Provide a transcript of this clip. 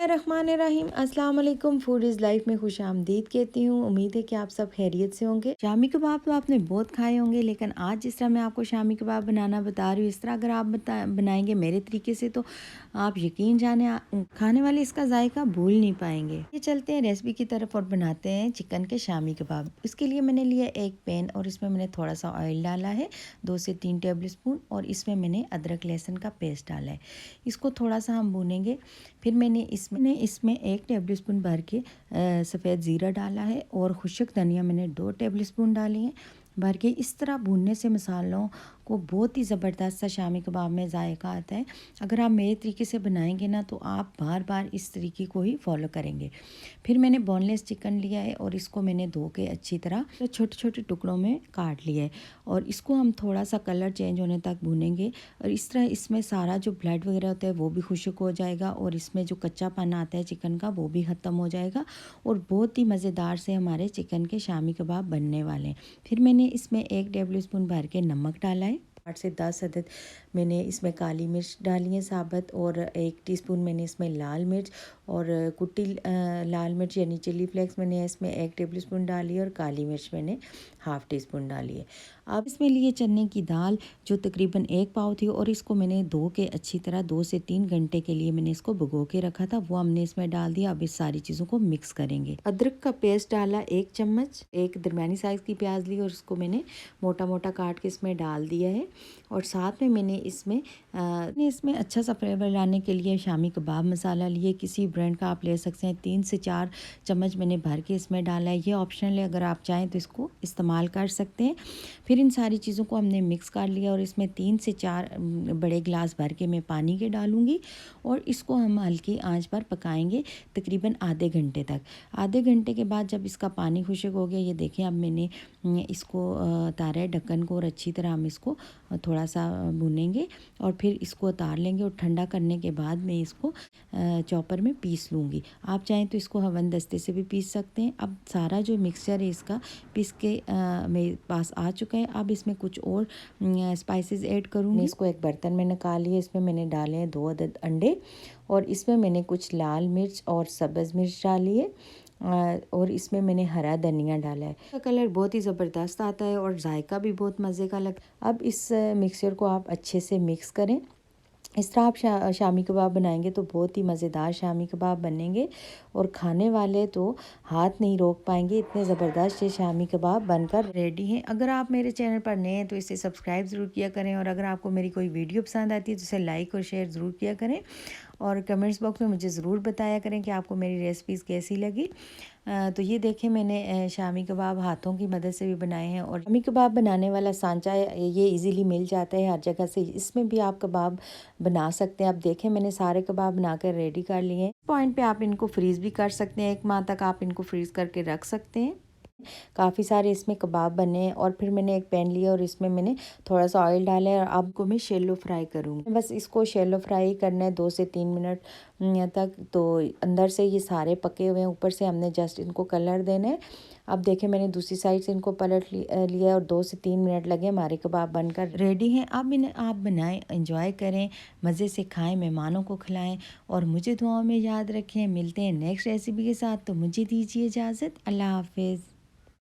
रहमानिर्रहीम अस्सलाम वालेकुम। Food is life में खुश आमदीद कहती हूँ। उम्मीद है कि आप सब खैरियत से होंगे। शामी कबाब तो आपने बहुत खाए होंगे, लेकिन आज जिस तरह मैं आपको शामी कबाब बनाना बता रही हूँ, इस तरह अगर आप बनाएंगे मेरे तरीके से तो आप यकीन जाने खाने वाले इसका जायका भूल नहीं पाएंगे। ये चलते हैं रेसिपी की तरफ और बनाते हैं चिकन के शामी कबाब। इसके लिए मैंने लिया एक पैन और इसमें मैंने थोड़ा सा ऑयल डाला है, 2 से 3 टेबल स्पून, और इसमें मैंने अदरक लहसुन का पेस्ट डाला है। इसको थोड़ा सा हम भूनेंगे। फिर मैंने इसमें 1 टेबल स्पून भर के सफ़ेद ज़ीरा डाला है और खुशक धनिया मैंने 2 टेबल स्पून डाली हैं भर के। इस तरह भूनने से मसालों को बहुत ही ज़बरदस्त सा शामी कबाब में जायका आता है। अगर आप मेरे तरीके से बनाएंगे ना तो आप बार बार इस तरीके को ही फॉलो करेंगे। फिर मैंने बोनलेस चिकन लिया है और इसको मैंने धो के अच्छी तरह छोटे छोटे टुकड़ों में काट लिया है और इसको हम थोड़ा सा कलर चेंज होने तक भूनेंगे। और इस तरह इसमें सारा जो ब्लड वगैरह होता है वो भी खुश्क हो जाएगा और इसमें जो कच्चापन आता है चिकन का वो भी ख़त्म हो जाएगा और बहुत ही मज़ेदार से हमारे चिकन के शामी कबाब बनने वाले हैं। फिर मैंने इसमें 1 टेबल स्पून भर के नमक डाला है। 8 से 10 अदद मैंने इसमें काली मिर्च डाली है साबुत और 1 टीस्पून मैंने इसमें लाल मिर्च और कुटी लाल मिर्च यानी चिली फ्लेक्स मैंने इसमें 1 टेबल स्पून डाली है और काली मिर्च मैंने हाफ़ टी स्पून डाली है। अब इसमें लिए चने की दाल जो तकरीबन 1 पाव थी और इसको मैंने धो के अच्छी तरह 2 से 3 घंटे के लिए मैंने इसको भिगो के रखा था, वो हमने इसमें डाल दिया। अब इस सारी चीज़ों को मिक्स करेंगे। अदरक का पेस्ट डाला 1 चम्मच, एक दरमियानी साइज़ की प्याज ली और उसको मैंने मोटा मोटा काट के इसमें डाल दिया है। और साथ में मैंने इसमें अच्छा सा फ्लेवर लाने के लिए शामी कबाब मसाला लिए, किसी ब्रांड का आप ले सकते हैं। 3 से 4 चम्मच मैंने भर के इसमें डाला है, ये ऑप्शनल है, अगर आप चाहें तो इसको इस्तेमाल कर सकते हैं। फिर इन सारी चीज़ों को हमने मिक्स कर लिया और इसमें 3 से 4 बड़े गिलास भर के मैं पानी के डालूँगी और इसको हम हल्की आंच पर पकाएंगे तकरीबन आधे घंटे तक। आधे घंटे के बाद जब इसका पानी खुश्क हो गया, ये देखें अब मैंने इसको उतारा है ढक्कन को और अच्छी तरह हम इसको थोड़ा सा भूनेंगे और फिर इसको उतार लेंगे और ठंडा करने के बाद मैं इसको चॉपर में पीस लूँगी। आप चाहें तो इसको हवन दस्ते से भी पीस सकते हैं। अब सारा जो मिक्सचर है इसका पीस के मेरे पास आ चुका है। अब इसमें कुछ और स्पाइसेस ऐड करूँगी। इसको एक बर्तन में निकाल लिया, इसमें मैंने डाले हैं 2 अदद अंडे और इसमें मैंने कुछ लाल मिर्च और सब्ज़ मिर्च डाली है और इसमें मैंने हरा धनिया डाला है। इसका कलर बहुत ही ज़बरदस्त आता है और जायका भी बहुत मज़े का लगता है। अब इस मिक्सचर को आप अच्छे से मिक्स करें। इस तरह आप शामी कबाब बनाएंगे तो बहुत ही मज़ेदार शामी कबाब बनेंगे और खाने वाले तो हाथ नहीं रोक पाएंगे, इतने ज़बरदस्त ये शामी कबाब बनकर रेडी हैं। अगर आप मेरे चैनल पर नए हैं तो इसे सब्सक्राइब ज़रूर किया करें और अगर आपको मेरी कोई वीडियो पसंद आती है तो इसे लाइक और शेयर ज़रूर किया करें और कमेंट्स बॉक्स में मुझे ज़रूर बताया करें कि आपको मेरी रेसिपीज़ कैसी लगी। तो ये देखें मैंने शामी कबाब हाथों की मदद से भी बनाए हैं और शामी कबाब बनाने वाला सांचा ये इजीली मिल जाता है हर जगह से, इसमें भी आप कबाब बना सकते हैं। अब देखें मैंने सारे कबाब बनाकर रेडी कर लिए हैं। पॉइंट पे आप इनको फ्रीज़ भी कर सकते हैं, 1 माह तक आप इनको फ्रीज़ करके रख सकते हैं। काफ़ी सारे इसमें कबाब बने हैं और फिर मैंने एक पैन लिया और इसमें मैंने थोड़ा सा ऑयल डाला है और अब को मैं शैलो फ्राई करूँगी। बस इसको शैलो फ्राई करना है 2 से 3 मिनट तक। तो अंदर से ये सारे पके हुए हैं, ऊपर से हमने जस्ट इनको कलर देना है। अब देखें मैंने दूसरी साइड से इनको पलट लिया और 2 से 3 मिनट लगे, हमारे कबाब बनकर रेडी हैं। अब इन्हें आप बनाएं, एंजॉय करें, मज़े से खाएं, मेहमानों को खिलाएं और मुझे दुआओं में याद रखें। मिलते हैं नेक्स्ट रेसिपी के साथ, तो मुझे दीजिए इजाज़त। अल्लाह हाफिज़।